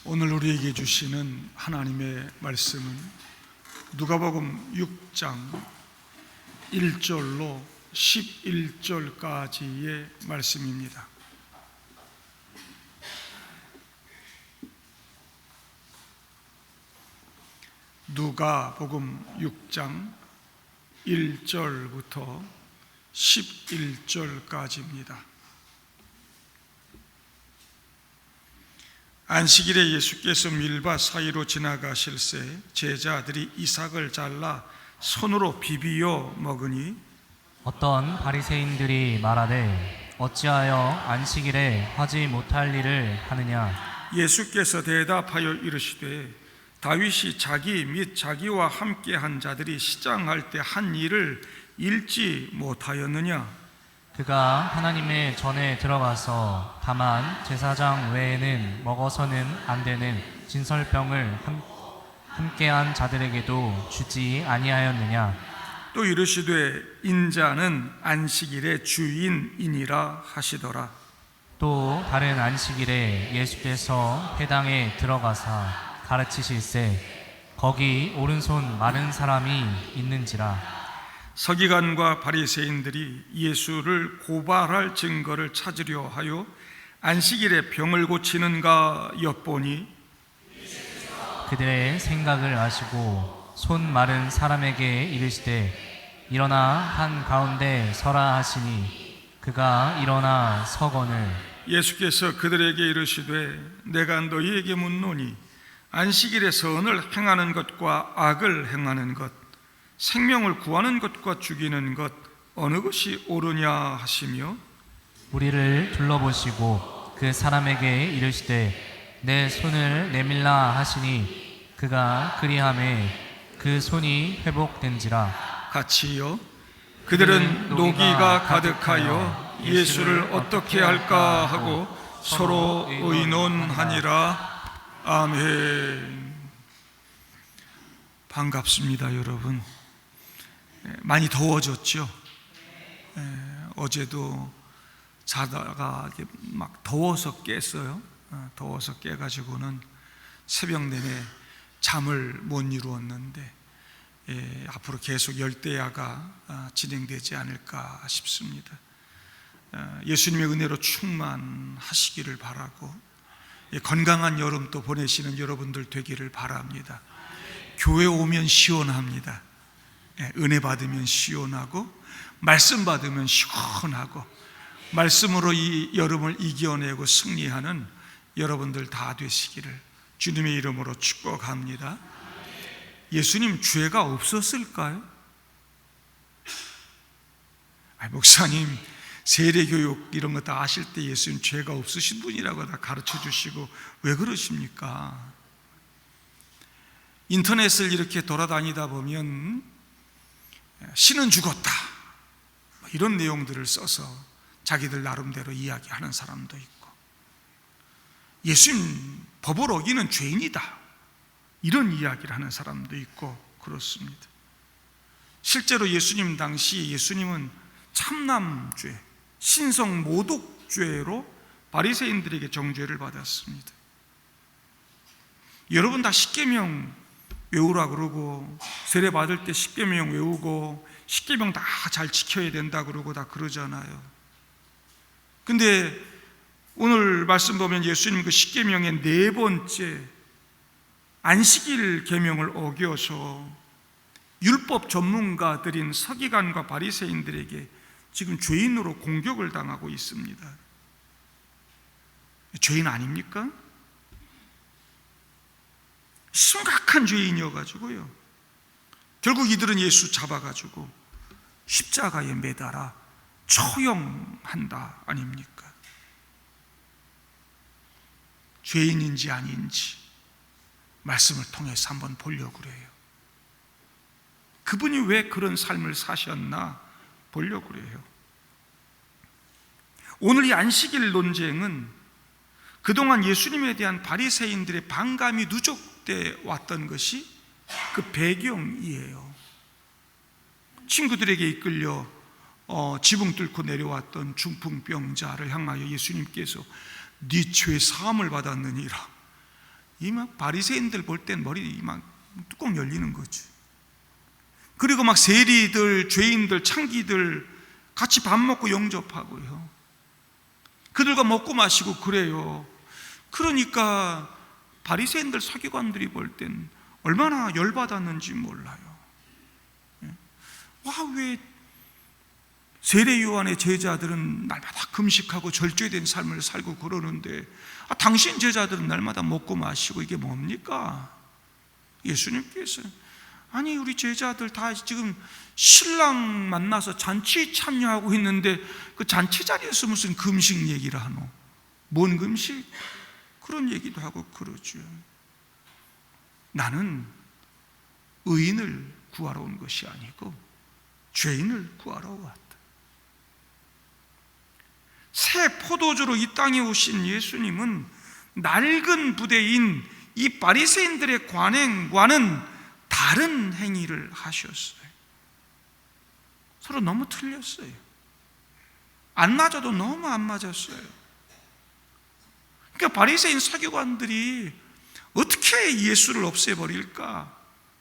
오늘 우리에게 주시는 하나님의 말씀은 누가복음 6장 1절로 11절까지의 말씀입니다. 누가복음 6장 1절부터 11절까지입니다. 안식일에 예수께서 밀밭 사이로 지나가실새 제자들이 이삭을 잘라 손으로 비비어 먹으니 어떤 바리새인들이 말하되 어찌하여 안식일에 하지 못할 일을 하느냐. 예수께서 대답하여 이르시되 다윗이 자기 및 자기와 함께한 자들이 시장할 때 한 일을 읽지 못하였느냐. 그가 하나님의 전에 들어가서 다만 제사장 외에는 먹어서는 안 되는 진설병을 함께한 자들에게도 주지 아니하였느냐. 또 이르시되 인자는 안식일의 주인이니라 하시더라. 또 다른 안식일에 예수께서 회당에 들어가사 가르치실새 거기 오른손 마른 사람이 있는지라. 서기관과 바리새인들이 예수를 고발할 증거를 찾으려 하여 안식일에 병을 고치는가 엿보니 그들의 생각을 아시고 손 마른 사람에게 이르시되 일어나 한 가운데 서라 하시니 그가 일어나 서거늘 예수께서 그들에게 이르시되 내가 너희에게 묻노니 안식일에 선을 행하는 것과 악을 행하는 것, 생명을 구하는 것과 죽이는 것 어느 것이 옳으냐 하시며 우리를 둘러보시고 그 사람에게 이르시되 내 손을 내밀라 하시니 그가 그리하매 그 손이 회복된지라. 같이요. 그들은 노기가 가득하여 예수를 어떻게 할까 하고 서로 의논하니라. 아멘. 반갑습니다, 여러분. 많이 더워졌죠. 어제도 자다가 막 더워서 깼어요. 더워서 깨가지고는 새벽 내내 잠을 못 이루었는데 앞으로 계속 열대야가 진행되지 않을까 싶습니다. 예수님의 은혜로 충만하시기를 바라고 건강한 여름 또 보내시는 여러분들 되기를 바랍니다. 교회 오면 시원합니다. 은혜 받으면 시원하고 말씀 받으면 시원하고 말씀으로 이 여름을 이겨내고 승리하는 여러분들 다 되시기를 주님의 이름으로 축복합니다. 예수님 죄가 없었을까요? 목사님 세례교육 이런 거 다 하실 때 예수님 죄가 없으신 분이라고 다 가르쳐 주시고 왜 그러십니까? 인터넷을 이렇게 돌아다니다 보면 신은 죽었다 이런 내용들을 써서 자기들 나름대로 이야기하는 사람도 있고 예수님 법을 어기는 죄인이다 이런 이야기를 하는 사람도 있고 그렇습니다. 실제로 예수님 당시 예수님은 참남죄, 신성 모독죄로 바리새인들에게 정죄를 받았습니다. 여러분 다 십계명 외우라 그러고 세례 받을 때 십계명 외우고 십계명 다 잘 지켜야 된다 그러고 다 그러잖아요. 근데 오늘 말씀 보면 예수님 그 십계명의 네 번째 안식일 계명을 어겨서 율법 전문가들인 서기관과 바리새인들에게 지금 죄인으로 공격을 당하고 있습니다. 죄인 아닙니까? 심각한 죄인이어가지고요. 결국 이들은 예수 잡아가지고 십자가에 매달아 처형한다 아닙니까? 죄인인지 아닌지 말씀을 통해서 한번 보려고 그래요. 그분이 왜 그런 삶을 사셨나 보려고 그래요. 오늘 이 안식일 논쟁은 그동안 예수님에 대한 바리새인들의 반감이 누적돼 왔던 것이 그 배경이에요. 친구들에게 이끌려 지붕 뚫고 내려왔던 중풍병자를 향하여 예수님께서 네 죄 사함을 받았느니라 이 막 바리새인들 볼 땐 머리 막 뚜껑 열리는 거지. 그리고 막 세리들, 죄인들, 창기들 같이 밥 먹고 영접하고요. 그들과 먹고 마시고 그래요. 그러니까 바리새인들, 서기관들이 볼 땐 얼마나 열받았는지 몰라요. 와, 왜 세례 요한의 제자들은 날마다 금식하고 절제된 삶을 살고 그러는데 당신 제자들은 날마다 먹고 마시고 이게 뭡니까? 예수님께서 아니, 우리 제자들 다 지금 신랑 만나서 잔치 참여하고 있는데 그 잔치 자리에서 무슨 금식 얘기를 하노? 뭔 금식? 그런 얘기도 하고 그러죠. 나는 의인을 구하러 온 것이 아니고 죄인을 구하러 왔다. 새 포도주로 이 땅에 오신 예수님은 낡은 부대인 이 바리새인들의 관행과는 다른 행위를 하셨어요. 서로 너무 틀렸어요. 안 맞아도 너무 안 맞았어요. 그러니까 바리새인 서기관들이 어떻게 예수를 없애버릴까?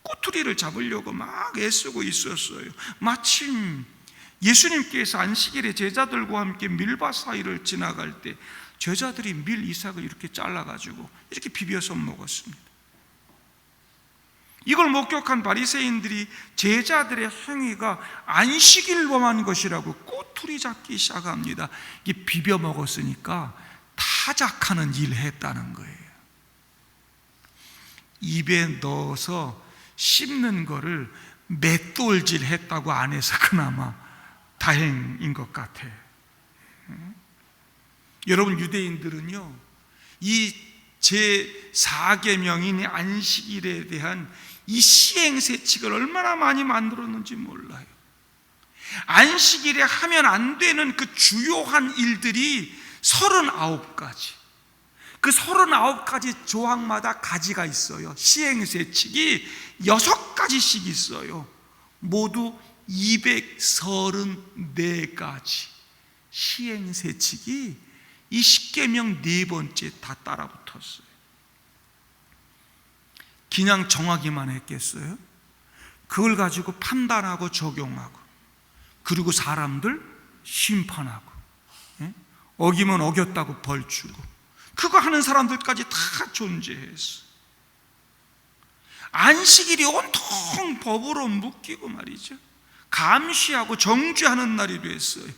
꼬투리를 잡으려고 막 애쓰고 있었어요. 마침 예수님께서 안식일에 제자들과 함께 밀밭 사이를 지나갈 때 제자들이 밀 이삭을 이렇게 잘라가지고 이렇게 비벼서 먹었습니다. 이걸 목격한 바리새인들이 제자들의 행위가 안식일 범한 것이라고 꼬투리 잡기 시작합니다. 이게 비벼 먹었으니까 타작하는 일을 했다는 거예요. 입에 넣어서 씹는 거를 맷돌질 했다고 안 해서 그나마 다행인 것 같아요. 여러분, 유대인들은요, 이 제4계명인 안식일에 대한 이 시행세칙을 얼마나 많이 만들었는지 몰라요. 안식일에 하면 안 되는 그 주요한 일들이 39가지. 그 39가지 조항마다 가지가 있어요. 시행세칙이 6가지씩 있어요. 모두 234가지 시행세칙이 이 십계명 4번째 다 따라붙었어요. 그냥 정하기만 했겠어요? 그걸 가지고 판단하고 적용하고, 그리고 사람들 심판하고, 어기면 어겼다고 벌 주고, 그거 하는 사람들까지 다 존재했어. 안식일이 온통 법으로 묶이고 말이죠, 감시하고 정죄하는 날이 됐어요.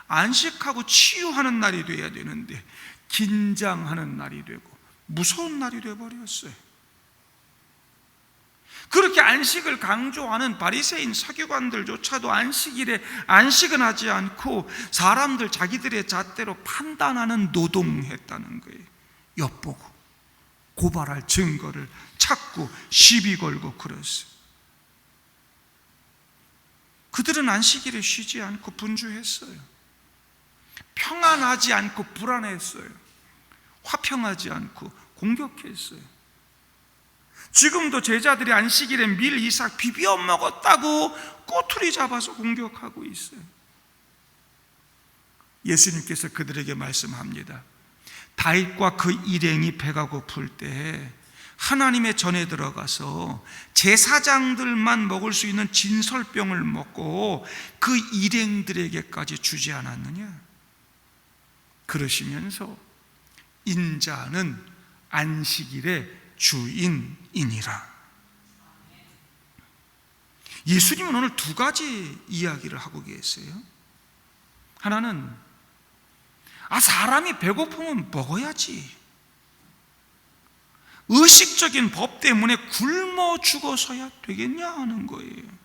안식하고 치유하는 날이 돼야 되는데 긴장하는 날이 되고 무서운 날이 되어버렸어요. 그렇게 안식을 강조하는 바리새인 서기관들조차도 안식일에 안식은 하지 않고 사람들 자기들의 잣대로 판단하는 노동했다는 거예요. 엿보고 고발할 증거를 찾고 시비 걸고 그랬어요. 그들은 안식일에 쉬지 않고 분주했어요. 평안하지 않고 불안했어요. 화평하지 않고 공격했어요. 지금도 제자들이 안식일에 밀 이삭 비벼 먹었다고 꼬투리 잡아서 공격하고 있어요. 예수님께서 그들에게 말씀합니다. 다윗과 그 일행이 배가 고플 때 하나님의 전에 들어가서 제사장들만 먹을 수 있는 진설병을 먹고 그 일행들에게까지 주지 않았느냐? 그러시면서 인자는 안식일의 주인이니라. 예수님은 오늘 2가지 이야기를 하고 계세요. 하나는 사람이 배고프면 먹어야지, 의식적인 법 때문에 굶어 죽어서야 되겠냐 하는 거예요.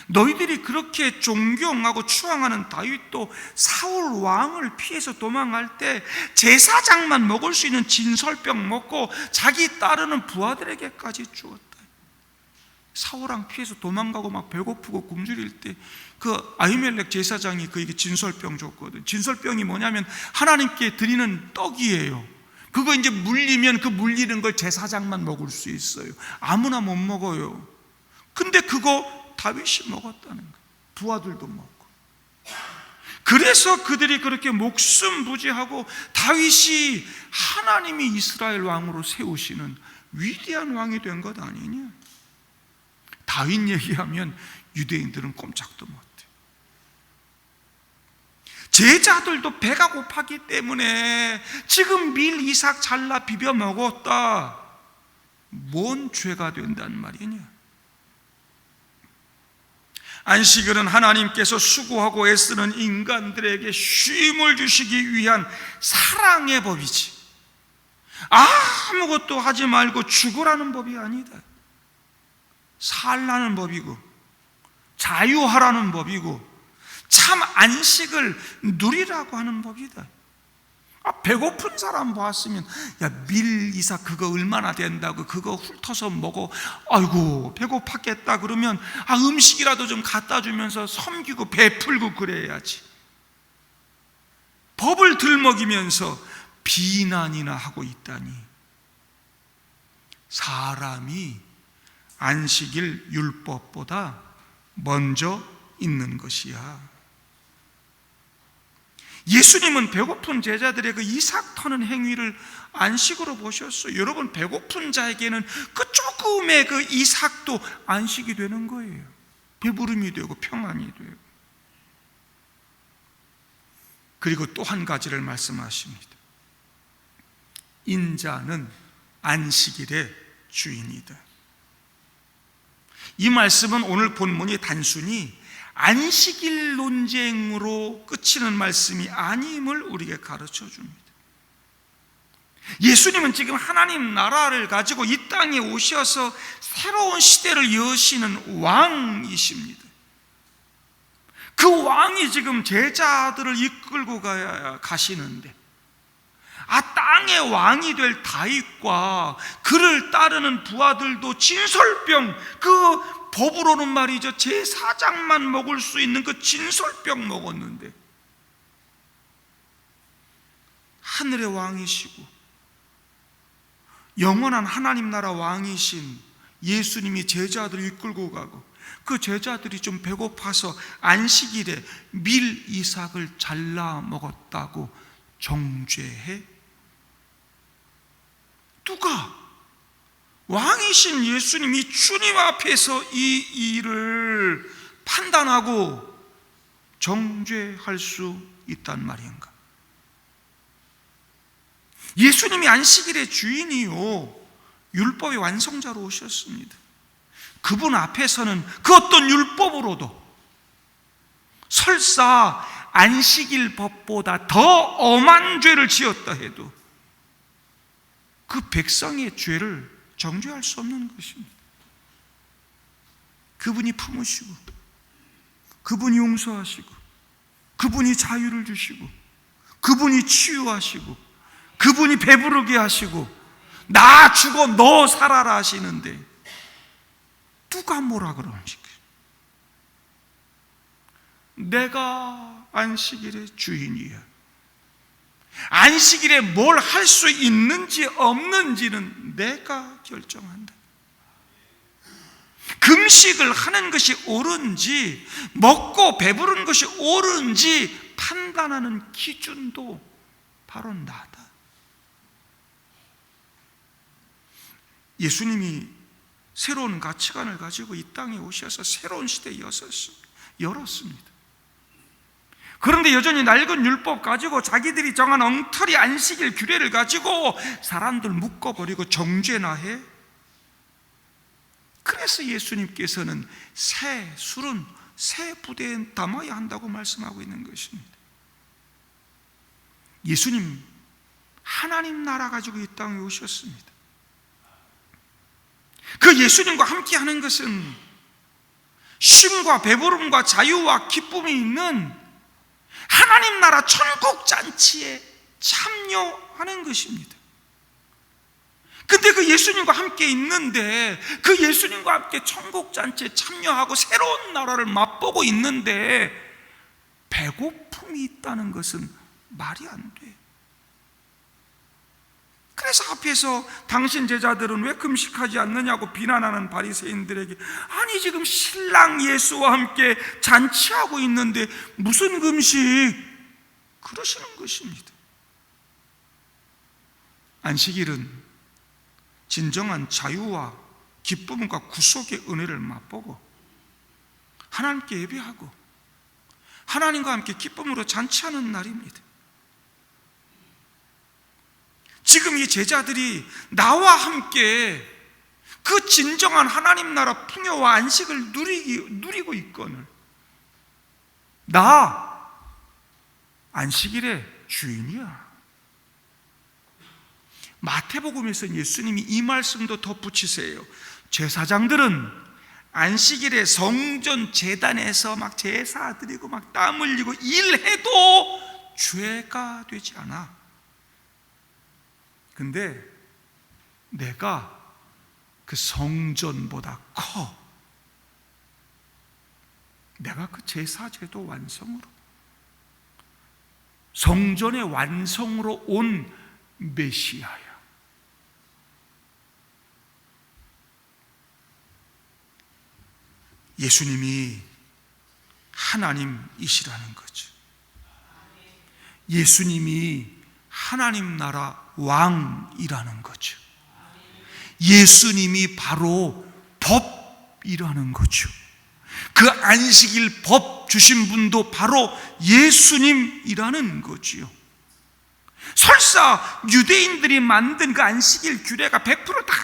너희들이 그렇게 존경하고 추앙하는 다윗도 사울 왕을 피해서 도망갈 때 제사장만 먹을 수 있는 진설병 먹고 자기 따르는 부하들에게까지 주었다. 사울 왕 피해서 도망가고 막 배고프고 굶주릴 때 그 아히멜렉 제사장이 그에게 진설병 줬거든. 진설병이 뭐냐면 하나님께 드리는 떡이에요. 그거 이제 물리면 그 물리는 걸 제사장만 먹을 수 있어요. 아무나 못 먹어요. 근데 그거 다윗이 먹었다는 거예요. 부하들도 먹고. 그래서 그들이 그렇게 목숨부지하고 다윗이 하나님이 이스라엘 왕으로 세우시는 위대한 왕이 된 것 아니냐? 다윗 얘기하면 유대인들은 꼼짝도 못해. 제자들도 배가 고팠기 때문에 지금 밀 이삭 잘라 비벼 먹었다. 뭔 죄가 된단 말이냐? 안식일은 하나님께서 수고하고 애쓰는 인간들에게 쉼을 주시기 위한 사랑의 법이지, 아무것도 하지 말고 죽으라는 법이 아니다. 살라는 법이고 자유하라는 법이고 참 안식을 누리라고 하는 법이다. 배고픈 사람 봤으면 야, 밀 이삭 그거 얼마나 된다고 그거 훑어서 먹어. 아이고 배고팠겠다 그러면 음식이라도 좀 갖다 주면서 섬기고 베풀고 그래야지. 법을 들먹이면서 비난이나 하고 있다니. 사람이 안식일 율법보다 먼저 있는 것이야. 예수님은 배고픈 제자들의 그 이삭 터는 행위를 안식으로 보셨어요. 여러분, 배고픈 자에게는 그 조금의 그 이삭도 안식이 되는 거예요. 배부름이 되고 평안이 되고. 그리고 또 한 가지를 말씀하십니다. 인자는 안식일의 주인이다. 이 말씀은 오늘 본문이 단순히 안식일 논쟁으로 그치는 말씀이 아님을 우리에게 가르쳐 줍니다. 예수님은 지금 하나님 나라를 가지고 이 땅에 오셔서 새로운 시대를 여시는 왕이십니다. 그 왕이 지금 제자들을 이끌고 가시는데, 땅의 왕이 될 다윗과 그를 따르는 부하들도 진설병, 그 법으로는 말이죠, 제사장만 먹을 수 있는 그 진설병 먹었는데, 하늘의 왕이시고 영원한 하나님 나라 왕이신 예수님이 제자들을 이끌고 가고, 그 제자들이 좀 배고파서 안식일에 밀 이삭을 잘라 먹었다고 정죄해? 누가? 왕이신 예수님이 주님 앞에서 이 일을 판단하고 정죄할 수 있단 말인가? 예수님이 안식일의 주인이요, 율법의 완성자로 오셨습니다. 그분 앞에서는 그 어떤 율법으로도 설사 안식일 법보다 더 엄한 죄를 지었다 해도 그 백성의 죄를 정죄할 수 없는 것입니다. 그분이 품으시고, 그분이 용서하시고, 그분이 자유를 주시고, 그분이 치유하시고, 그분이 배부르게 하시고, 나 죽어 너 살아라 하시는데 누가 뭐라 그러십니까? 내가 안식일의 주인이야. 안식일에 뭘 할 수 있는지 없는지는 내가 결정한다. 금식을 하는 것이 옳은지, 먹고 배부른 것이 옳은지 판단하는 기준도 바로 나다. 예수님이 새로운 가치관을 가지고 이 땅에 오셔서 새로운 시대에 열었습니다. 그런데 여전히 낡은 율법 가지고 자기들이 정한 엉터리 안식일 규례를 가지고 사람들 묶어버리고 정죄나 해. 그래서 예수님께서는 새 술은 새 부대에 담아야 한다고 말씀하고 있는 것입니다. 예수님 하나님 나라 가지고 이 땅에 오셨습니다. 그 예수님과 함께 하는 것은 쉼과 배부름과 자유와 기쁨이 있는 하나님 나라 천국 잔치에 참여하는 것입니다. 근데 그 예수님과 함께 있는데, 그 예수님과 함께 천국 잔치에 참여하고 새로운 나라를 맛보고 있는데 배고픔이 있다는 것은 말이 안 돼. 그래서 앞에서 당신 제자들은 왜 금식하지 않느냐고 비난하는 바리새인들에게, 아니 지금 신랑 예수와 함께 잔치하고 있는데 무슨 금식, 그러시는 것입니다. 안식일은 진정한 자유와 기쁨과 구속의 은혜를 맛보고 하나님께 예배하고 하나님과 함께 기쁨으로 잔치하는 날입니다. 지금 이 제자들이 나와 함께 그 진정한 하나님 나라 풍요와 안식을 누리고 있거늘, 나 안식일의 주인이야. 마태복음에서 예수님이 이 말씀도 덧붙이세요. 제사장들은 안식일에 성전 제단에서 막 제사 드리고 막 땀 흘리고 일해도 죄가 되지 않아. 근데 내가 그 성전보다 커. 내가 그 제사제도 완성으로, 성전의 완성으로 온 메시아야. 예수님이 하나님이시라는 거죠. 예수님이 하나님 나라 왕이라는 거죠. 예수님이 바로 법이라는 거죠. 그 안식일 법 주신 분도 바로 예수님이라는 거지요. 설사 유대인들이 만든 그 안식일 규례가 100%다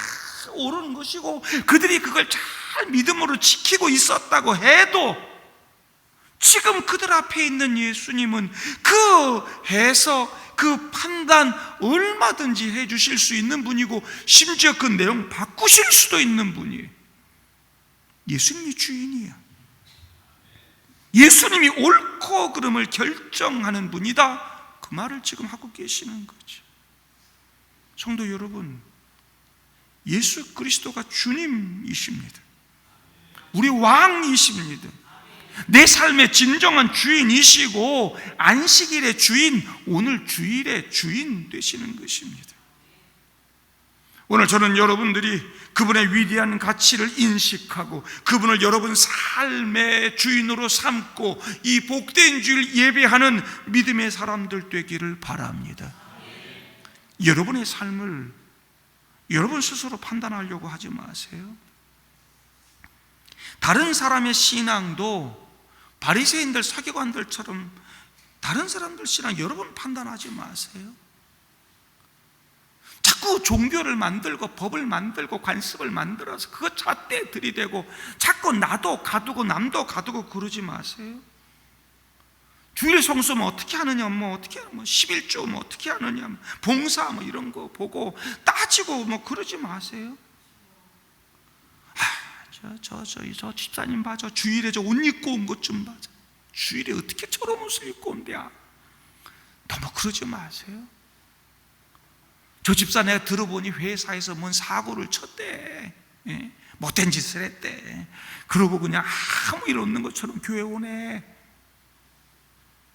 옳은 것이고 그들이 그걸 잘 믿음으로 지키고 있었다고 해도, 지금 그들 앞에 있는 예수님은 그 해석, 그 판단 얼마든지 해주실 수 있는 분이고, 심지어 그 내용 바꾸실 수도 있는 분이에요. 예수님이 주인이야. 예수님이 옳고 그름을 결정하는 분이다, 그 말을 지금 하고 계시는 거죠. 성도 여러분, 예수 그리스도가 주님이십니다. 우리 왕이십니다. 내 삶의 진정한 주인이시고 안식일의 주인, 오늘 주일의 주인 되시는 것입니다. 오늘 저는 여러분들이 그분의 위대한 가치를 인식하고 그분을 여러분 삶의 주인으로 삼고 이 복된 주일 예배하는 믿음의 사람들 되기를 바랍니다. 여러분의 삶을 여러분 스스로 판단하려고 하지 마세요. 다른 사람의 신앙도 바리새인들, 서기관들처럼 다른 사람들 신앙 여러분 판단하지 마세요. 자꾸 종교를 만들고 법을 만들고 관습을 만들어서 그거 잣대 들이대고 자꾸 나도 가두고 남도 가두고 그러지 마세요. 주일 성수 뭐 어떻게 하느냐, 뭐 어떻게 하느냐, 뭐 11조 뭐 어떻게 하느냐, 봉사 뭐 이런 거 보고 따지고 뭐 그러지 마세요. 저 집사님 봐, 저 주일에 저 옷 입고 온 것 좀 봐. 주일에 어떻게 저런 옷을 입고 온대야. 너무 그러지 마세요. 저 집사 내가 들어보니 회사에서 뭔 사고를 쳤대. 예? 못된 짓을 했대. 그러고 그냥 아무 일 없는 것처럼 교회 오네.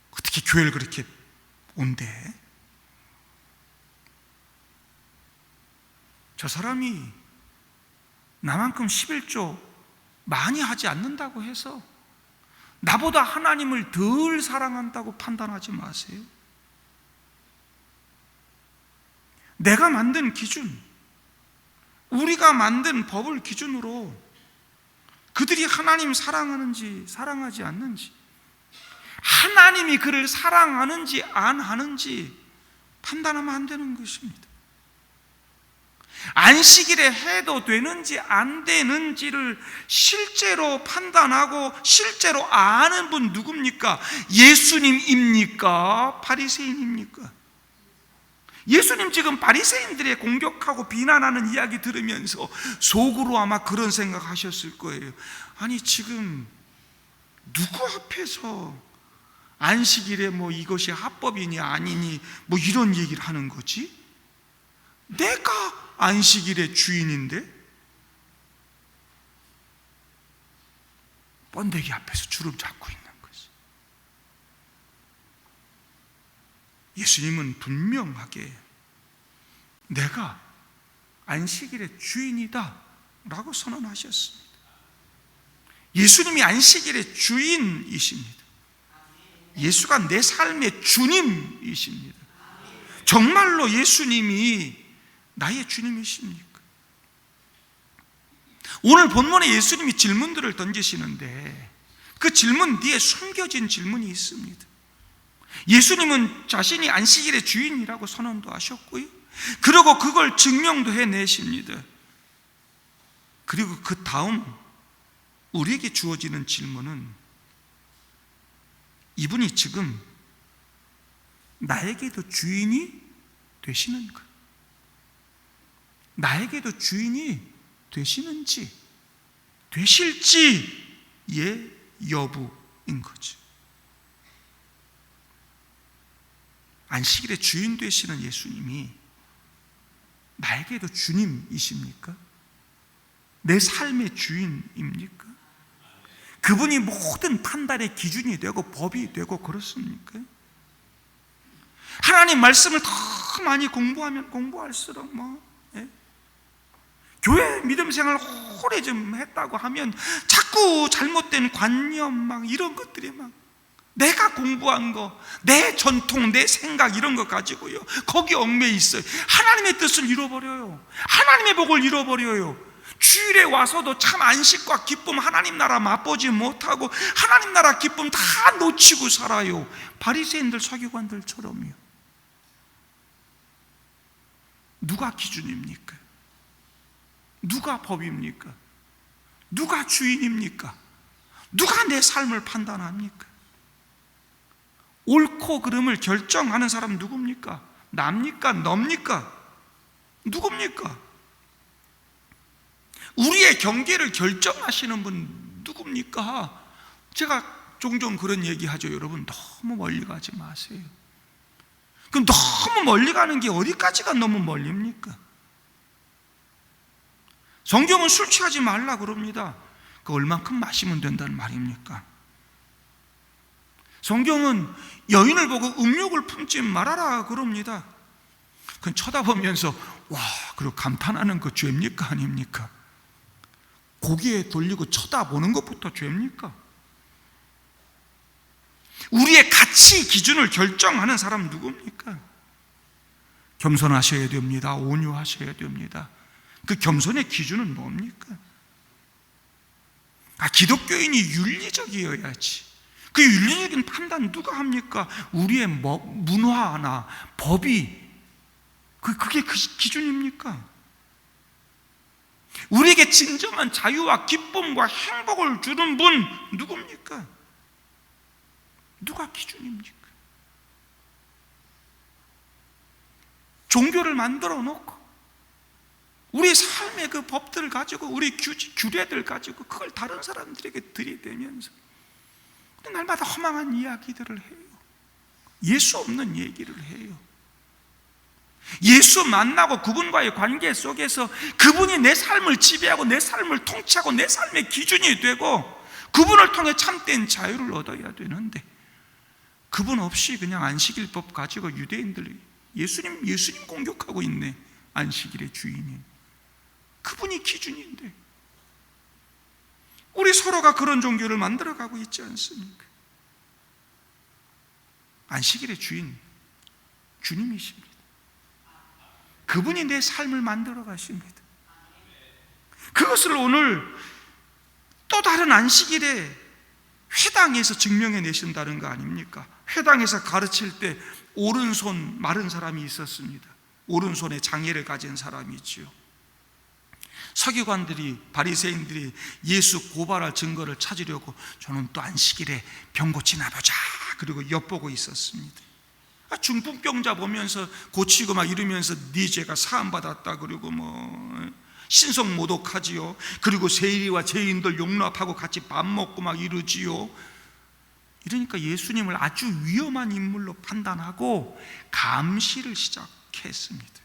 어떻게 교회를 그렇게 온대? 저 사람이 나만큼 11조 많이 하지 않는다고 해서 나보다 하나님을 덜 사랑한다고 판단하지 마세요. 내가 만든 기준, 우리가 만든 법을 기준으로 그들이 하나님 사랑하는지 사랑하지 않는지, 하나님이 그를 사랑하는지 안 하는지 판단하면 안 되는 것입니다. 안식일에 해도 되는지 안 되는지를 실제로 판단하고 실제로 아는 분 누굽니까? 예수님입니까? 바리새인입니까? 예수님 지금 바리새인들의 공격하고 비난하는 이야기 들으면서 속으로 아마 그런 생각하셨을 거예요. 아니 지금 누구 앞에서 안식일에 뭐 이것이 합법이니 아니니 뭐 이런 얘기를 하는 거지? 내가 안식일의 주인인데 번데기 앞에서 주름 잡고 있는 거지. 예수님은 분명하게 내가 안식일의 주인이다 라고 선언하셨습니다. 예수님이 안식일의 주인이십니다. 예수가 내 삶의 주님이십니다. 정말로 예수님이 나의 주님이십니까? 오늘 본문에 예수님이 질문들을 던지시는데 그 질문 뒤에 숨겨진 질문이 있습니다. 예수님은 자신이 안식일의 주인이라고 선언도 하셨고요, 그리고 그걸 증명도 해내십니다. 그리고 그 다음 우리에게 주어지는 질문은 이분이 지금 나에게도 주인이 되시는가? 나에게도 주인이 되시는지, 되실지의 여부인 거죠. 안식일의 주인 되시는 예수님이 나에게도 주님이십니까? 내 삶의 주인입니까? 그분이 모든 판단의 기준이 되고 법이 되고 그렇습니까? 하나님 말씀을 더 많이 공부하면 공부할수록 교회 믿음 생활 오래 좀 했다고 하면 자꾸 잘못된 관념 이런 것들이 내가 공부한 거, 내 전통, 내 생각 이런 거 가지고요 거기 얽매여 있어요. 하나님의 뜻을 잃어버려요. 하나님의 복을 잃어버려요. 주일에 와서도 참 안식과 기쁨, 하나님 나라 맛보지 못하고 하나님 나라 기쁨 다 놓치고 살아요. 바리새인들, 서기관들처럼요. 누가 기준입니까? 누가 법입니까? 누가 주인입니까? 누가 내 삶을 판단합니까? 옳고 그름을 결정하는 사람 누굽니까? 납니까? 넙니까? 누굽니까? 우리의 경계를 결정하시는 분 누굽니까? 제가 종종 그런 얘기하죠. 여러분, 너무 멀리 가지 마세요. 그럼 너무 멀리 가는 게 어디까지가 너무 멀립니까? 성경은 술 취하지 말라 그럽니다. 그 얼만큼 마시면 된다는 말입니까? 성경은 여인을 보고 음욕을 품지 말아라 그럽니다. 그건 쳐다보면서 와, 그리고 감탄하는 거 죄입니까? 아닙니까? 고개 돌리고 쳐다보는 것부터 죄입니까? 우리의 가치 기준을 결정하는 사람 누굽니까? 겸손하셔야 됩니다. 온유하셔야 됩니다. 그 겸손의 기준은 뭡니까? 기독교인이 윤리적이어야지. 그 윤리적인 판단 누가 합니까? 우리의 문화나 법이 그게 그 기준입니까? 우리에게 진정한 자유와 기쁨과 행복을 주는 분 누굽니까? 누가 기준입니까? 종교를 만들어 놓고 우리 삶의 그 법들을 가지고 우리 규례들 가지고 그걸 다른 사람들에게 들이대면서 날마다 허망한 이야기들을 해요. 예수 없는 얘기를 해요. 예수 만나고 그분과의 관계 속에서 그분이 내 삶을 지배하고 내 삶을 통치하고 내 삶의 기준이 되고 그분을 통해 참된 자유를 얻어야 되는데 그분 없이 그냥 안식일법 가지고 유대인들 예수님 공격하고 있네. 안식일의 주인이 그분이 기준인데 우리 서로가 그런 종교를 만들어가고 있지 않습니까? 안식일의 주님이십니다. 그분이 내 삶을 만들어 가십니다. 그것을 오늘 또 다른 안식일에 회당에서 증명해 내신다는 거 아닙니까? 회당에서 가르칠 때 오른손 마른 사람이 있었습니다. 오른손에 장애를 가진 사람이 있지요. 서기관들이, 바리새인들이 예수 고발할 증거를 찾으려고 저는 또 안식일에 병 고치나 보자 그리고 엿보고 있었습니다. 중풍병자 보면서 고치고 막 이러면서 네 죄가 사함받았다 그리고 신성모독하지요. 그리고 세리와 죄인들 용납하고 같이 밥 먹고 막 이러지요. 이러니까 예수님을 아주 위험한 인물로 판단하고 감시를 시작했습니다.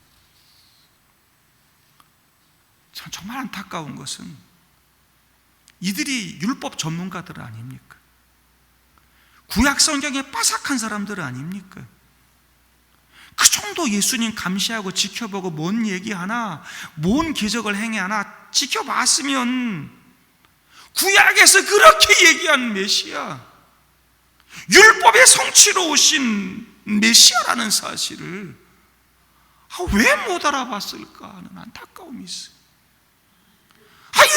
정말 안타까운 것은 이들이 율법 전문가들 아닙니까? 구약 성경에 빠삭한 사람들 아닙니까? 그 한참도 예수님 감시하고 지켜보고 뭔 얘기하나, 뭔 기적을 행해하나 지켜봤으면 구약에서 그렇게 얘기한 메시아, 율법의 성취로 오신 메시아라는 사실을 왜 못 알아봤을까 하는 안타까움이 있어요.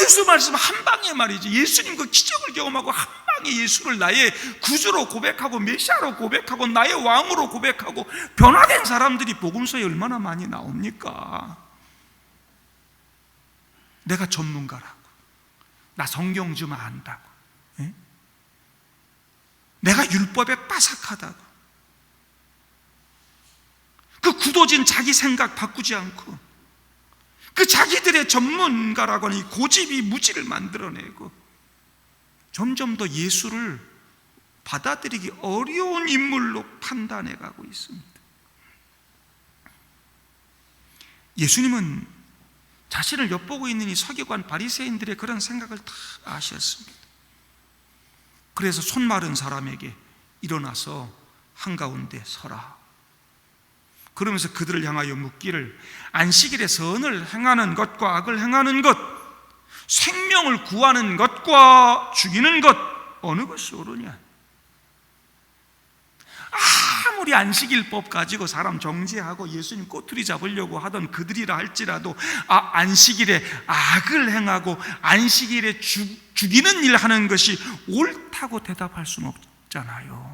예수 말씀 한 방에 말이지, 예수님 그 기적을 경험하고 한 방에 예수를 나의 구주로 고백하고 메시아로 고백하고 나의 왕으로 고백하고 변화된 사람들이 복음서에 얼마나 많이 나옵니까? 내가 전문가라고, 나 성경 좀 안다고, 내가 율법에 빠삭하다고, 그 굳어진 자기 생각 바꾸지 않고 그 자기들의 전문가라고 하는 이 고집이 무지를 만들어내고 점점 더 예수를 받아들이기 어려운 인물로 판단해 가고 있습니다. 예수님은 자신을 엿보고 있는 이 서기관 바리새인들의 그런 생각을 다 아셨습니다. 그래서 손 마른 사람에게 일어나서 한가운데 서라, 그러면서 그들을 향하여 묻기를, 안식일에 선을 행하는 것과 악을 행하는 것, 생명을 구하는 것과 죽이는 것, 어느 것이 옳으냐? 아무리 안식일법 가지고 사람 정죄하고 예수님 꼬투리 잡으려고 하던 그들이라 할지라도 안식일에 악을 행하고 안식일에 죽이는 일 하는 것이 옳다고 대답할 수는 없잖아요.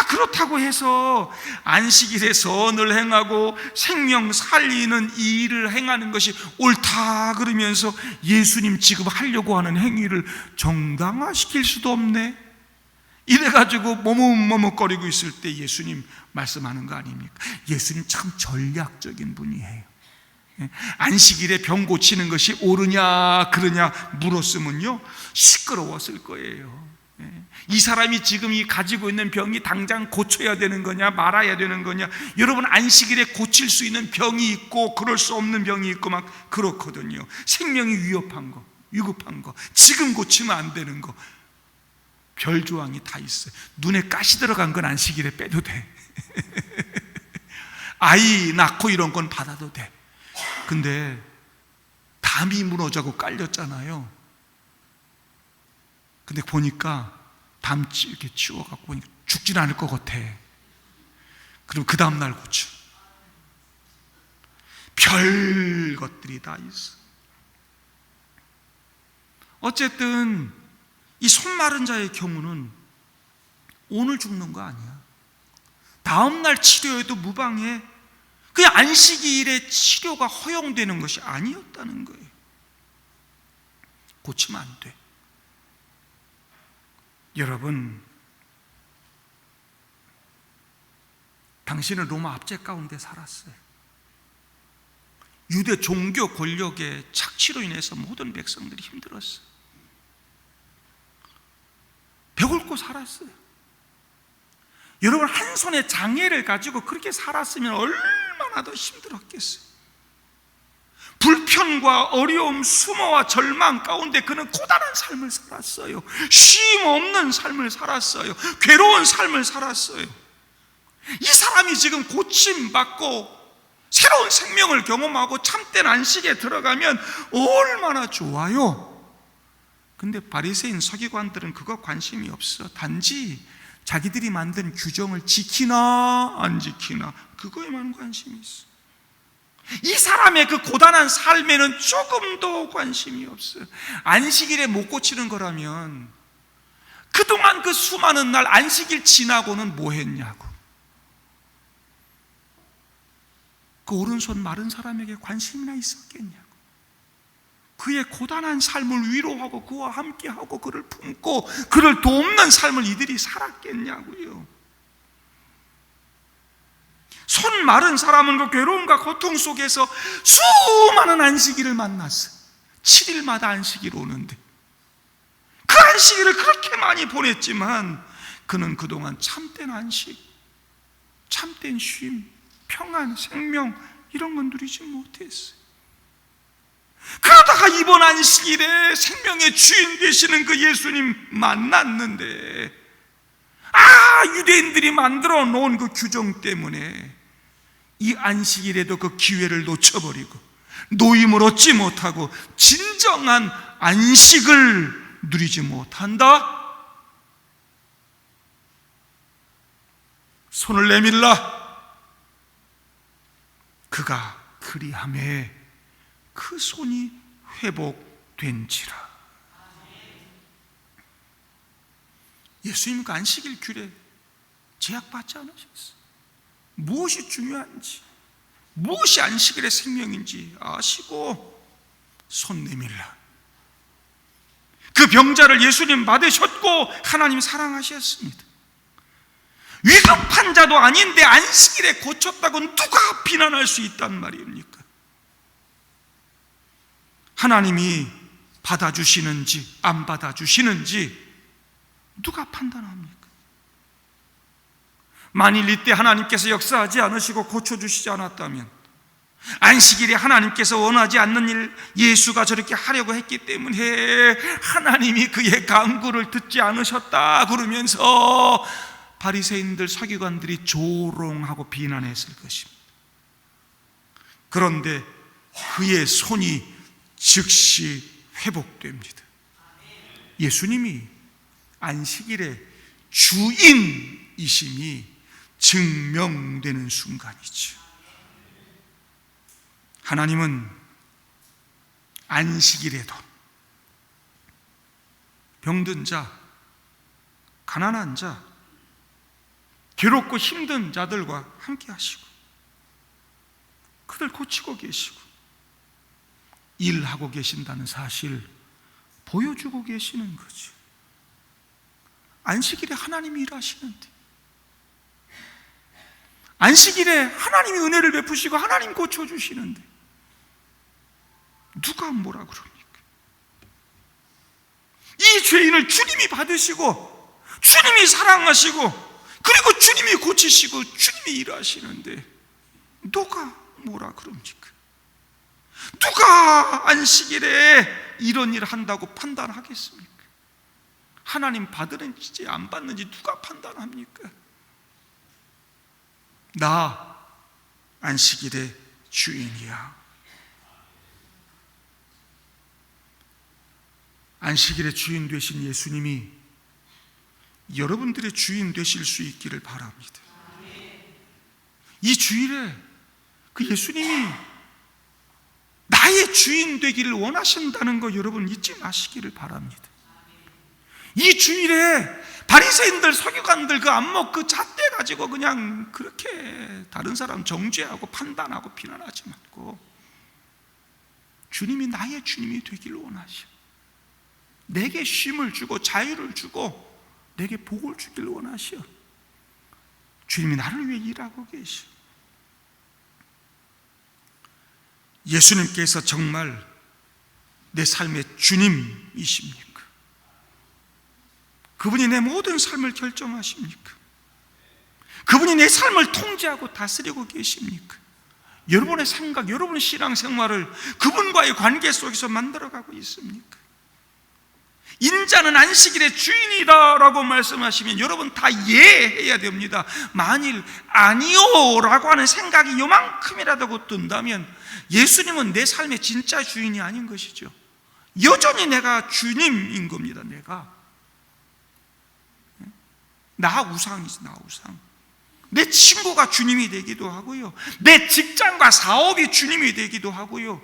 그렇다고 해서 안식일에 선을 행하고 생명 살리는 이 일을 행하는 것이 옳다 그러면서 예수님 지금 하려고 하는 행위를 정당화시킬 수도 없네. 이래가지고 머뭇머뭇거리고 있을 때 예수님 말씀하는 거 아닙니까? 예수님 참 전략적인 분이에요. 안식일에 병 고치는 것이 옳으냐 그러냐 물었으면요, 시끄러웠을 거예요. 이 사람이 지금 가지고 있는 병이 당장 고쳐야 되는 거냐 말아야 되는 거냐, 여러분 안식일에 고칠 수 있는 병이 있고 그럴 수 없는 병이 있고 막 그렇거든요. 생명이 위급한 거, 지금 고치면 안 되는 거, 별조항이 다 있어요. 눈에 가시 들어간 건 안식일에 빼도 돼. 아이 낳고 이런 건 받아도 돼. 근데 담이 무너져고 깔렸잖아요. 근데 보니까 담 이렇게 치워갖고 보니까 죽진 않을 것 같아. 그럼 그 다음날 고쳐. 별 것들이 다 있어. 어쨌든 이 손 마른 자의 경우는 오늘 죽는 거 아니야. 다음날 치료해도 무방해. 그냥 안식일에 치료가 허용되는 것이 아니었다는 거예요. 고치면 안 돼. 여러분, 당신은 로마 압제 가운데 살았어요. 유대 종교 권력의 착취로 인해서 모든 백성들이 힘들었어요. 배고프고 살았어요. 여러분, 한 손에 장애를 가지고 그렇게 살았으면 얼마나 더 힘들었겠어요. 불편과 어려움, 수모와 절망 가운데 그는 고단한 삶을 살았어요. 쉼 없는 삶을 살았어요. 괴로운 삶을 살았어요. 이 사람이 지금 고침받고 새로운 생명을 경험하고 참된 안식에 들어가면 얼마나 좋아요. 근데 바리새인 서기관들은 그거 관심이 없어. 단지 자기들이 만든 규정을 지키나 안 지키나 그거에만 관심이 있어. 이 사람의 그 고단한 삶에는 조금도 관심이 없어요. 안식일에 못 고치는 거라면 그동안 그 수많은 날 안식일 지나고는 뭐 했냐고. 그 오른손 마른 사람에게 관심이나 있었겠냐고. 그의 고단한 삶을 위로하고 그와 함께하고 그를 품고 그를 돕는 삶을 이들이 살았겠냐고요. 손 마른 사람은 그 괴로움과 고통 속에서 수많은 안식일을 만났어요. 7일마다 안식일 오는데 그 안식일을 그렇게 많이 보냈지만 그는 그동안 참된 안식, 참된 쉼, 평안, 생명 이런 건 누리지 못했어요. 그러다가 이번 안식일에 생명의 주인 되시는 그 예수님 만났는데 유대인들이 만들어 놓은 그 규정 때문에 이 안식일에도 그 기회를 놓쳐버리고 노임을 얻지 못하고 진정한 안식을 누리지 못한다? 손을 내밀라. 그가 그리하매 그 손이 회복된지라. 예수님 그 안식일 규례 제약받지 않으셨어요. 무엇이 중요한지, 무엇이 안식일의 생명인지 아시고 손 내밀라. 그 병자를 예수님 받으셨고 하나님 사랑하셨습니다. 위급한 자도 아닌데 안식일에 고쳤다고 누가 비난할 수 있단 말입니까? 하나님이 받아주시는지 안 받아주시는지 누가 판단합니까? 만일 이때 하나님께서 역사하지 않으시고 고쳐주시지 않았다면, 안식일에 하나님께서 원하지 않는 일 예수가 저렇게 하려고 했기 때문에 하나님이 그의 간구를 듣지 않으셨다 그러면서 바리새인들 서기관들이 조롱하고 비난했을 것입니다. 그런데 그의 손이 즉시 회복됩니다. 예수님이 안식일의 주인이심이 증명되는 순간이죠. 하나님은 안식일에도 병든 자, 가난한 자, 괴롭고 힘든 자들과 함께 하시고 그들 고치고 계시고 일하고 계신다는 사실 보여주고 계시는 거죠. 안식일에 하나님이 일하시는데, 안식일에 하나님이 은혜를 베푸시고 하나님 고쳐주시는데 누가 뭐라 그럽니까? 이 죄인을 주님이 받으시고 주님이 사랑하시고 그리고 주님이 고치시고 주님이 일하시는데 누가 뭐라 그럽니까? 누가 안식일에 이런 일을 한다고 판단하겠습니까? 하나님 받으는지 안 받는지 누가 판단합니까? 나 안식일의 주인이야. 안식일의 주인 되신 예수님이 여러분들의 주인 되실 수 있기를 바랍니다. 이 주일에 그 예수님이 나의 주인 되기를 원하신다는 거 여러분 잊지 마시기를 바랍니다. 이 주일에 바리새인들 서기관들 그 안목 그 잣대 가지고 그냥 그렇게 다른 사람 정죄하고 판단하고 비난하지 말고 주님이 나의 주님이 되기를 원하셔. 내게 쉼을 주고 자유를 주고 내게 복을 주기를 원하셔. 주님이 나를 위해 일하고 계셔. 예수님께서 정말 내 삶의 주님이십니까? 그분이 내 모든 삶을 결정하십니까? 그분이 내 삶을 통제하고 다스리고 계십니까? 여러분의 생각, 여러분의 신앙생활을 그분과의 관계 속에서 만들어가고 있습니까? 인자는 안식일의 주인이다라고 말씀하시면 여러분 다 예해야 됩니다. 만일 아니요 라고 하는 생각이 요만큼이라도 든다면 예수님은 내 삶의 진짜 주인이 아닌 것이죠. 여전히 내가 주님인 겁니다. 나 우상이지. 나 우상. 내 친구가 주님이 되기도 하고요, 내 직장과 사업이 주님이 되기도 하고요.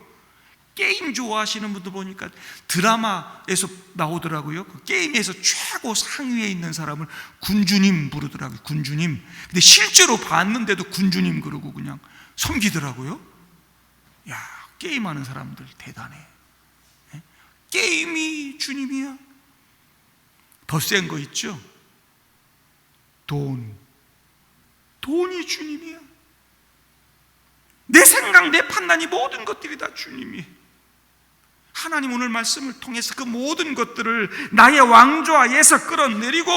게임 좋아하시는 분들 보니까 드라마에서 나오더라고요. 그 게임에서 최고 상위에 있는 사람을 군주님 부르더라고요. 군주님. 근데 실제로 봤는데도 군주님 그러고 그냥 섬기더라고요. 야, 게임하는 사람들 대단해. 게임이 주님이야. 더 센 거 있죠? 돈이 주님이야. 내 생각, 내 판단이 모든 것들이 다 주님이. 하나님 오늘 말씀을 통해서 그 모든 것들을 나의 왕좌에서 끌어내리고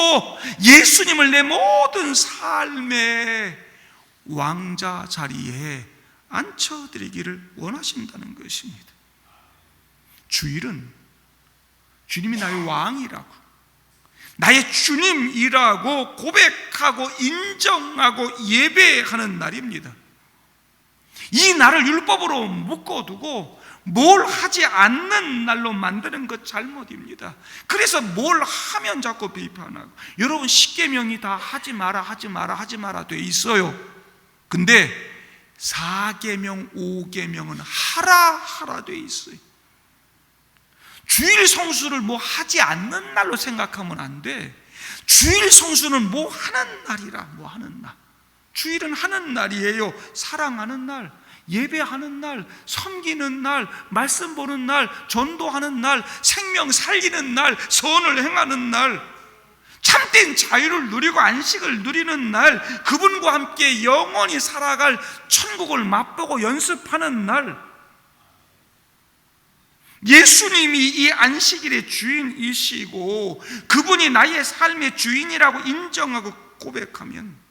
예수님을 내 모든 삶의 왕자 자리에 앉혀드리기를 원하신다는 것입니다. 주일은 주님이 나의 왕이라고, 나의 주님이라고 고백하고 인정하고 예배하는 날입니다. 이 날을 율법으로 묶어두고 뭘 하지 않는 날로 만드는 것 잘못입니다. 그래서 뭘 하면 자꾸 비판하고, 여러분 십계명이 다 하지 마라 하지 마라 하지 마라 돼 있어요. 근데 4계명 5계명은 하라 돼 있어요. 주일 성수를 뭐 하지 않는 날로 생각하면 안 돼. 주일 성수는 뭐 하는 날이라, 뭐 하는 날. 주일은 하는 날이에요. 사랑하는 날, 예배하는 날, 섬기는 날, 말씀 보는 날, 전도하는 날, 생명 살리는 날, 선을 행하는 날, 참된 자유를 누리고 안식을 누리는 날, 그분과 함께 영원히 살아갈 천국을 맛보고 연습하는 날. 예수님이 이 안식일의 주인이시고 그분이 나의 삶의 주인이라고 인정하고 고백하면,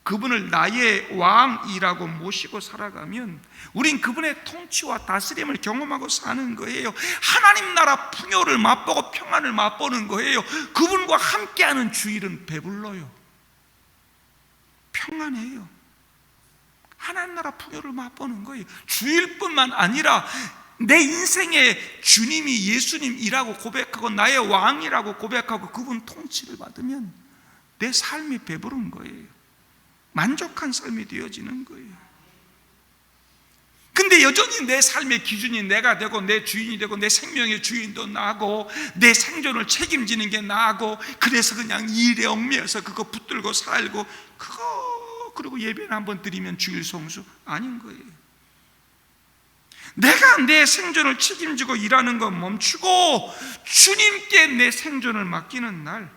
그분을 나의 왕이라고 모시고 살아가면 우린 그분의 통치와 다스림을 경험하고 사는 거예요. 하나님 나라 풍요를 맛보고 평안을 맛보는 거예요. 그분과 함께하는 주일은 배불러요. 평안해요. 하나님 나라 풍요를 맛보는 거예요. 주일뿐만 아니라 내 인생의 주님이 예수님이라고 고백하고 나의 왕이라고 고백하고 그분 통치를 받으면 내 삶이 배부른 거예요. 만족한 삶이 되어지는 거예요. 근데 여전히 내 삶의 기준이 내가 되고 내 주인이 되고 내 생명의 주인도 나고 내 생존을 책임지는 게 나고, 그래서 그냥 일에 얽매여서 그거 붙들고 살고, 그리고 예배는 한번 드리면 주일 성수 아닌 거예요. 내가 내 생존을 책임지고 일하는 건 멈추고 주님께 내 생존을 맡기는 날,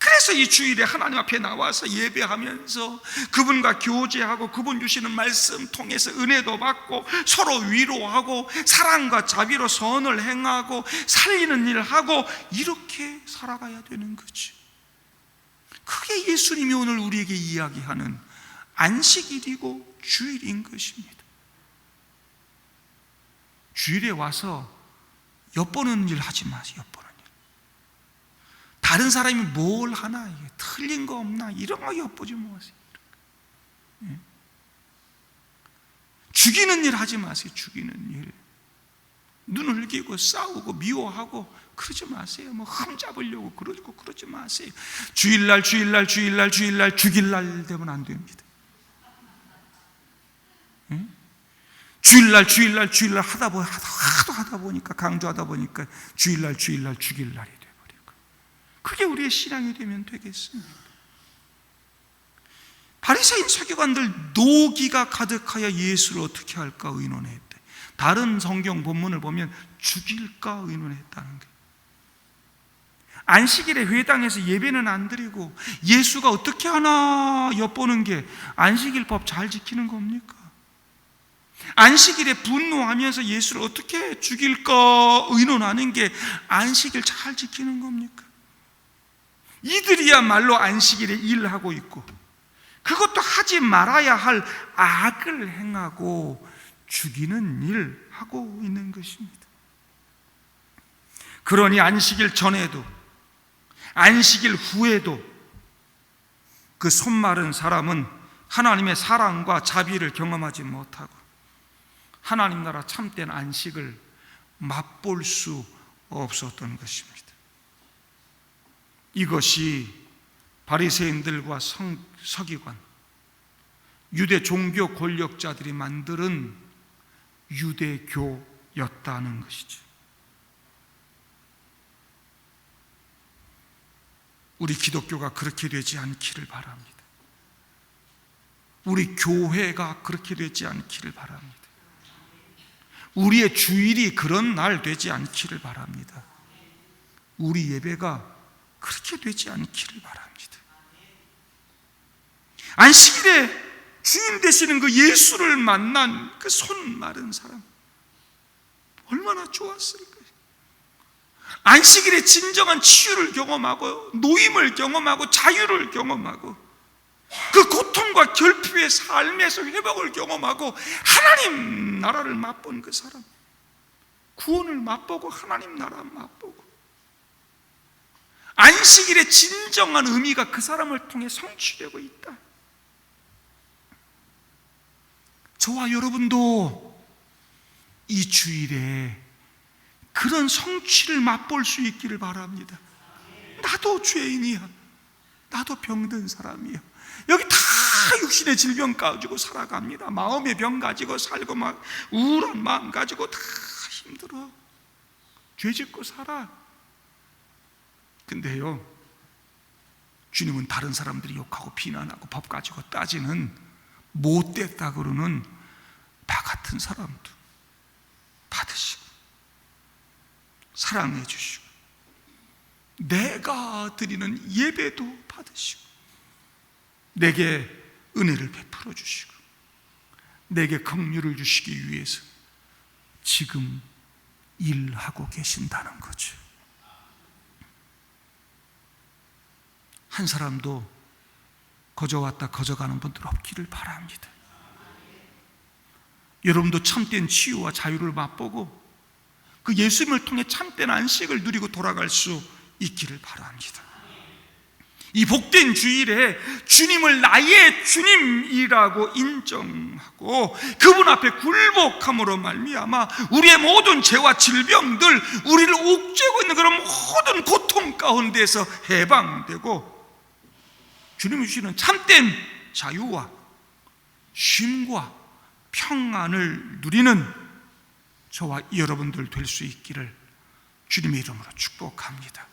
그래서 이 주일에 하나님 앞에 나와서 예배하면서 그분과 교제하고 그분 주시는 말씀 통해서 은혜도 받고 서로 위로하고 사랑과 자비로 선을 행하고 살리는 일을 하고 이렇게 살아가야 되는 거지. 그게 예수님이 오늘 우리에게 이야기하는 안식일이고 주일인 것입니다. 주일에 와서 엿보는 일 하지 마세요. 엿보는 일. 다른 사람이 뭘 하나, 이게 틀린 거 없나, 이런 거 엿보지 마세요. 예? 죽이는 일 하지 마세요. 죽이는 일. 눈을 흘기고 싸우고 미워하고 그러지 마세요. 뭐 흠잡으려고 그러지 마세요. 주일날 죽일 날 되면 안 됩니다. 예? 주일날 하다 보니까, 강조하다 보니까 주일날 죽일 날이 돼버리고, 그게 우리의 신앙이 되면 되겠습니다. 바리새인 서기관들 노기가 가득하여 예수를 어떻게 할까 의논했대. 다른 성경 본문을 보면 죽일까 의논했다는 거예요. 안식일에 회당에서 예배는 안 드리고 예수가 어떻게 하나 엿보는 게 안식일법 잘 지키는 겁니까? 안식일에 분노하면서 예수를 어떻게 죽일까 의논하는 게 안식일 잘 지키는 겁니까? 이들이야말로 안식일에 일하고 있고 그것도 하지 말아야 할 악을 행하고 죽이는 일 하고 있는 것입니다. 그러니 안식일 전에도 안식일 후에도 그 손마른 사람은 하나님의 사랑과 자비를 경험하지 못하고 하나님 나라 참된 안식을 맛볼 수 없었던 것입니다. 이것이 바리새인들과 서기관, 유대 종교 권력자들이 만드는 유대교였다는 것이죠. 우리 기독교가 그렇게 되지 않기를 바랍니다. 우리 교회가 그렇게 되지 않기를 바랍니다. 우리의 주일이 그런 날 되지 않기를 바랍니다. 우리 예배가 그렇게 되지 않기를 바랍니다. 안식일에 주인 되시는 그 예수를 만난 그 손 마른 사람, 얼마나 좋았을까요? 안식일에 진정한 치유를 경험하고 노임을 경험하고 자유를 경험하고 그 고통과 결핍의 삶에서 회복을 경험하고 하나님 나라를 맛본 그 사람, 구원을 맛보고 하나님 나라 맛보고 안식일의 진정한 의미가 그 사람을 통해 성취되고 있다. 저와 여러분도 이 주일에 그런 성취를 맛볼 수 있기를 바랍니다. 나도 죄인이야. 나도 병든 사람이야. 여기 다 육신의 질병 가지고 살아갑니다. 마음의 병 가지고 살고 막 우울한 마음 가지고 다 힘들어. 죄 짓고 살아. 근데요, 주님은 다른 사람들이 욕하고 비난하고 법 가지고 따지는 못됐다 그러는 나 같은 사람도 받으시고 사랑해 주시고 내가 드리는 예배도 받으시고 내게 은혜를 베풀어 주시고 내게 긍휼을 주시기 위해서 지금 일하고 계신다는 거죠. 한 사람도 거저 왔다 거저 가는 분들 없기를 바랍니다. 여러분도 참된 치유와 자유를 맛보고 그 예수님을 통해 참된 안식을 누리고 돌아갈 수 있기를 바랍니다. 이 복된 주일에 주님을 나의 주님이라고 인정하고 그분 앞에 굴복함으로 말미암아 우리의 모든 죄와 질병들, 우리를 옥죄고 있는 그런 모든 고통 가운데서 해방되고 주님이 주시는 참된 자유와 쉼과 평안을 누리는 저와 여러분들 될 수 있기를 주님의 이름으로 축복합니다.